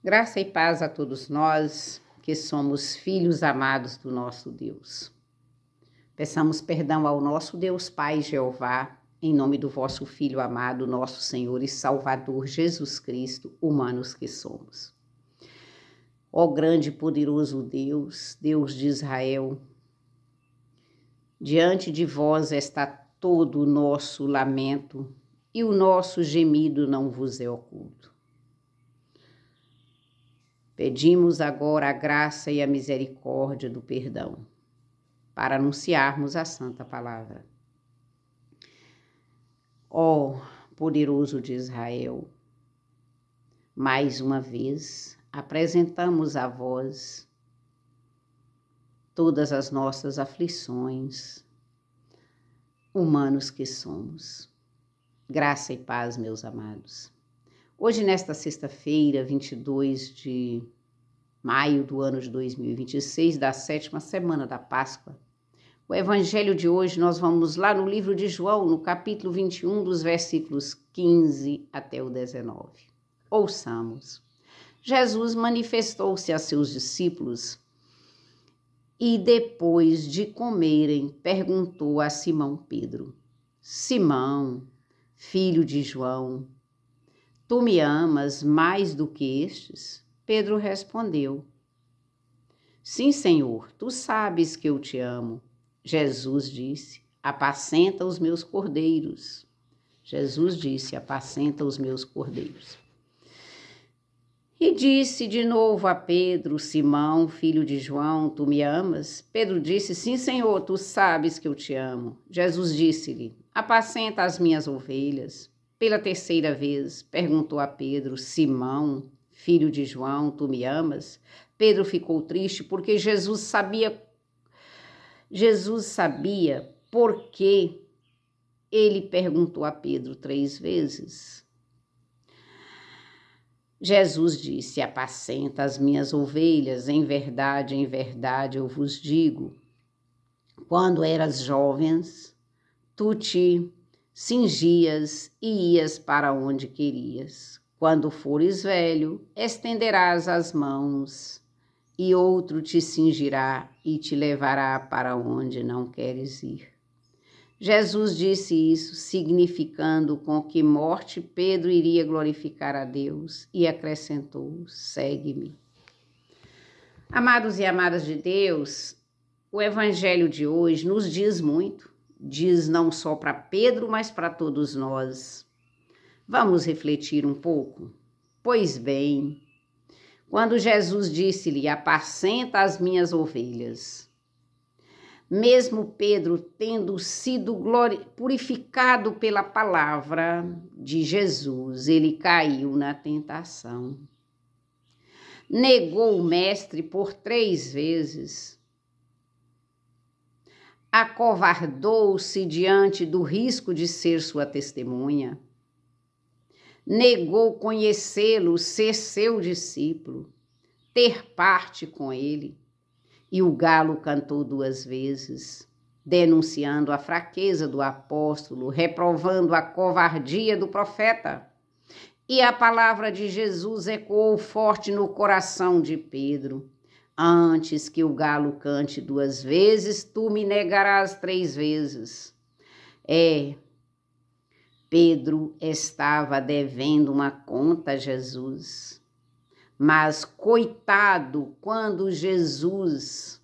Graça e paz a todos nós que somos filhos amados do nosso Deus. Peçamos perdão ao nosso Deus Pai Jeová, em nome do vosso Filho amado, nosso Senhor e Salvador Jesus Cristo, humanos que somos. Ó grande e poderoso Deus, Deus de Israel, diante de vós está todo o nosso lamento e o nosso gemido não vos é oculto. Pedimos agora a graça e a misericórdia do perdão, para anunciarmos a santa palavra. Ó poderoso de Israel, mais uma vez apresentamos a vós todas as nossas aflições, humanos que somos. Graça e paz, meus amados. Hoje, nesta sexta-feira, 22 de maio do ano de 2026, da 7ª semana da Páscoa, o evangelho de hoje nós vamos lá no livro de João, no capítulo 21, dos versículos 15 até o 19. Ouçamos. Jesus manifestou-se a seus discípulos e, depois de comerem, perguntou a Simão Pedro: Simão, filho de João, tu me amas mais do que estes? Pedro respondeu: Sim, Senhor, tu sabes que eu te amo. Jesus disse: Apacenta os meus cordeiros. Jesus disse: Apacenta os meus cordeiros. E disse de novo a Pedro: Simão, filho de João, tu me amas? Pedro disse: Sim, Senhor, tu sabes que eu te amo. Jesus disse-lhe: Apacenta as minhas ovelhas. Pela terceira vez, perguntou a Pedro: Simão, filho de João, tu me amas? Pedro ficou triste porque Jesus sabia por que ele perguntou a Pedro 3 vezes. Jesus disse: Apacenta as minhas ovelhas, em verdade eu vos digo. Quando eras jovens, tu te cingias e ias para onde querias. Quando fores velho, estenderás as mãos, e outro te cingirá e te levará para onde não queres ir. Jesus disse isso, significando com que morte Pedro iria glorificar a Deus, e acrescentou: segue-me. Amados e amadas de Deus, o evangelho de hoje nos diz muito, diz não só para Pedro, mas para todos nós. Vamos refletir um pouco? Pois bem, quando Jesus disse-lhe: apacenta as minhas ovelhas, mesmo Pedro tendo sido purificado pela palavra de Jesus, ele caiu na tentação. Negou o mestre por 3 vezes. Acovardou-se diante do risco de ser sua testemunha. Negou conhecê-lo, ser seu discípulo, ter parte com ele. E o galo cantou 2 vezes, denunciando a fraqueza do apóstolo, reprovando a covardia do profeta. E a palavra de Jesus ecoou forte no coração de Pedro: antes que o galo cante 2 vezes, tu me negarás 3 vezes. Pedro estava devendo uma conta a Jesus. Mas, coitado, quando Jesus,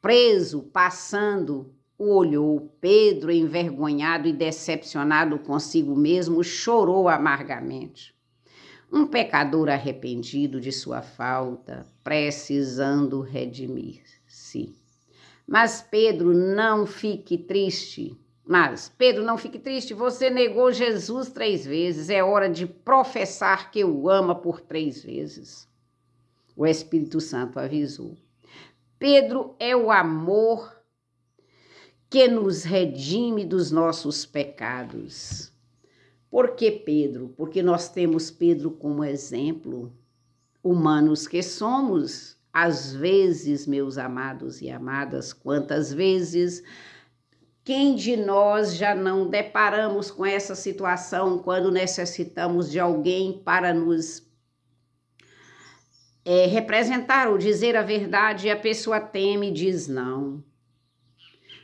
preso, passando, o olhou, Pedro, envergonhado e decepcionado consigo mesmo, chorou amargamente. Um pecador arrependido de sua falta, precisando redimir-se. Mas Pedro, não fique triste. Você negou Jesus 3 vezes, é hora de professar que o ama por 3 vezes. O Espírito Santo avisou. Pedro é o amor que nos redime dos nossos pecados. Por que Pedro? Porque nós temos Pedro como exemplo, humanos que somos. Às vezes, meus amados e amadas, quantas vezes quem de nós já não deparamos com essa situação quando necessitamos de alguém para nos representar ou dizer a verdade e a pessoa teme e diz não.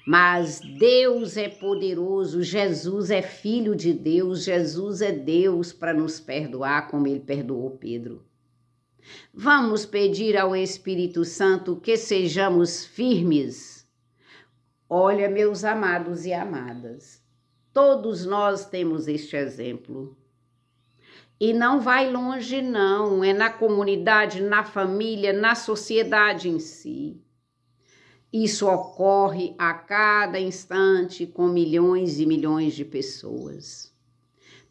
Mas Deus é poderoso, Jesus é filho de Deus, Jesus é Deus para nos perdoar como ele perdoou Pedro. Vamos pedir ao Espírito Santo que sejamos firmes. Olha, meus amados e amadas, todos nós temos este exemplo. E não vai longe não, é na comunidade, na família, na sociedade em si. Isso ocorre a cada instante com milhões e milhões de pessoas.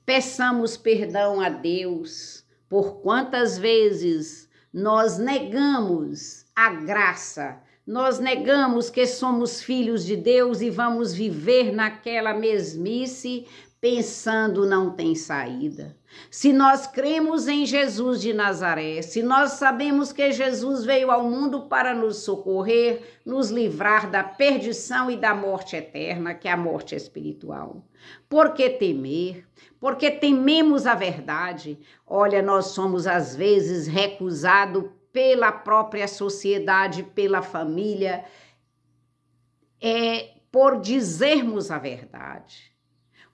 Peçamos perdão a Deus por quantas vezes nós negamos a graça, nós negamos que somos filhos de Deus e vamos viver naquela mesmice pensando não tem saída. Se nós cremos em Jesus de Nazaré, se nós sabemos que Jesus veio ao mundo para nos socorrer, nos livrar da perdição e da morte eterna, que é a morte espiritual. Por que temer? Porque tememos a verdade. Olha, nós somos às vezes recusados pela própria sociedade, pela família, por dizermos a verdade.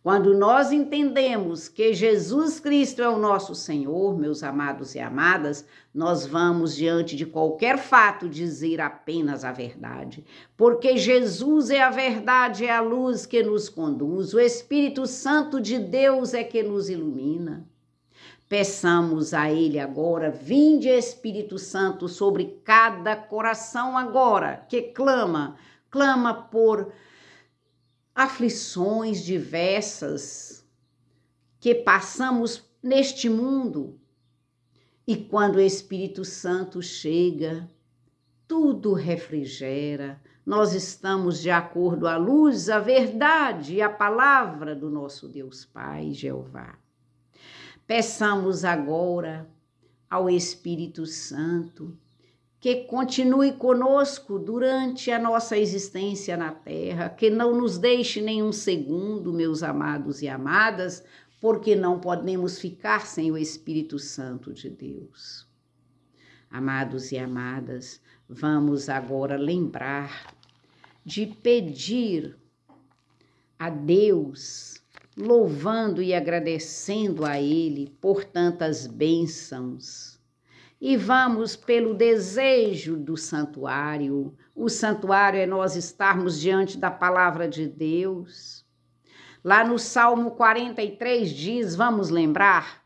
Quando nós entendemos que Jesus Cristo é o nosso Senhor, meus amados e amadas, nós vamos, diante de qualquer fato, dizer apenas a verdade. Porque Jesus é a verdade, é a luz que nos conduz, o Espírito Santo de Deus é que nos ilumina. Peçamos a Ele agora, vinde Espírito Santo sobre cada coração agora, que clama por aflições diversas que passamos neste mundo. E quando o Espírito Santo chega, tudo refrigera. Nós estamos de acordo à luz, à verdade e à palavra do nosso Deus Pai, Jeová. Peçamos agora ao Espírito Santo que continue conosco durante a nossa existência na terra, que não nos deixe nenhum segundo, meus amados e amadas, porque não podemos ficar sem o Espírito Santo de Deus. Amados e amadas, vamos agora lembrar de pedir a Deus, louvando e agradecendo a Ele por tantas bênçãos. E vamos pelo desejo do santuário. O santuário é nós estarmos diante da palavra de Deus. Lá no Salmo 43 diz, vamos lembrar: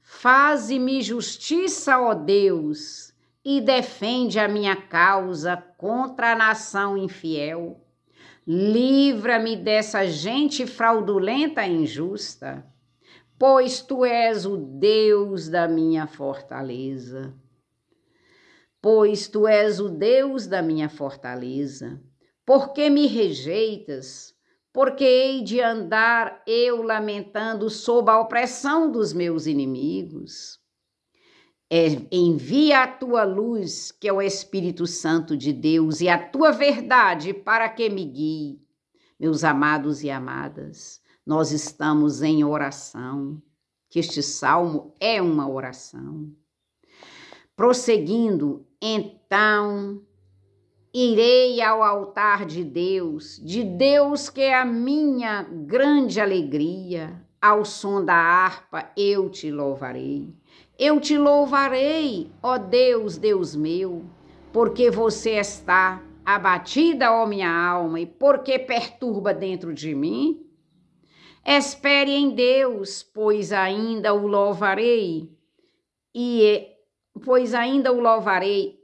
faze-me justiça, ó Deus, e defende a minha causa contra a nação infiel. Livra-me dessa gente fraudulenta e injusta, pois tu és o Deus da minha fortaleza. Pois tu és o Deus da minha fortaleza. Por que me rejeitas? Porque hei de andar eu lamentando sob a opressão dos meus inimigos. Envia a tua luz, que é o Espírito Santo de Deus, e a tua verdade para que me guie. Meus amados e amadas, nós estamos em oração, que este salmo é uma oração. Prosseguindo, então, irei ao altar de Deus que é a minha grande alegria. Ao som da harpa eu te louvarei. Eu te louvarei, ó Deus, Deus meu, porque você está abatida, ó minha alma, e porque perturba dentro de mim? Espere em Deus, pois ainda o louvarei,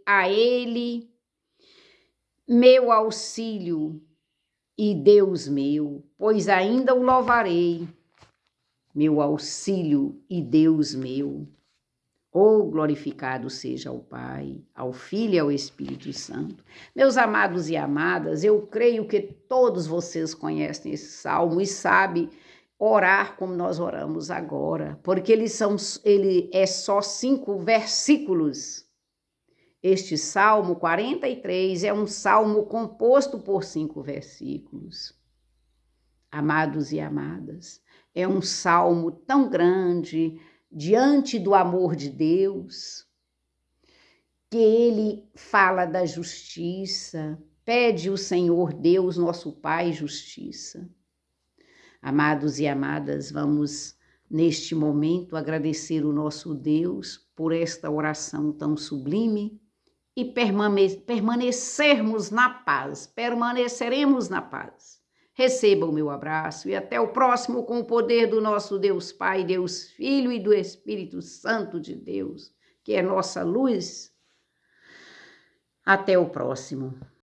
a Ele, meu auxílio e Deus meu, pois ainda o louvarei, meu auxílio e Deus meu. Oh, glorificado seja o Pai, ao Filho e ao Espírito Santo. Meus amados e amadas, eu creio que todos vocês conhecem esse salmo e sabem orar como nós oramos agora, porque ele é só 5 versículos. Este Salmo 43 é um salmo composto por 5 versículos. Amados e amadas, é um salmo tão grande diante do amor de Deus, que ele fala da justiça, pede o Senhor Deus, nosso Pai, justiça. Amados e amadas, vamos neste momento agradecer o nosso Deus por esta oração tão sublime e permanecermos na paz, permaneceremos na paz. Receba o meu abraço e até o próximo com o poder do nosso Deus Pai, Deus Filho e do Espírito Santo de Deus, que é nossa luz. Até o próximo.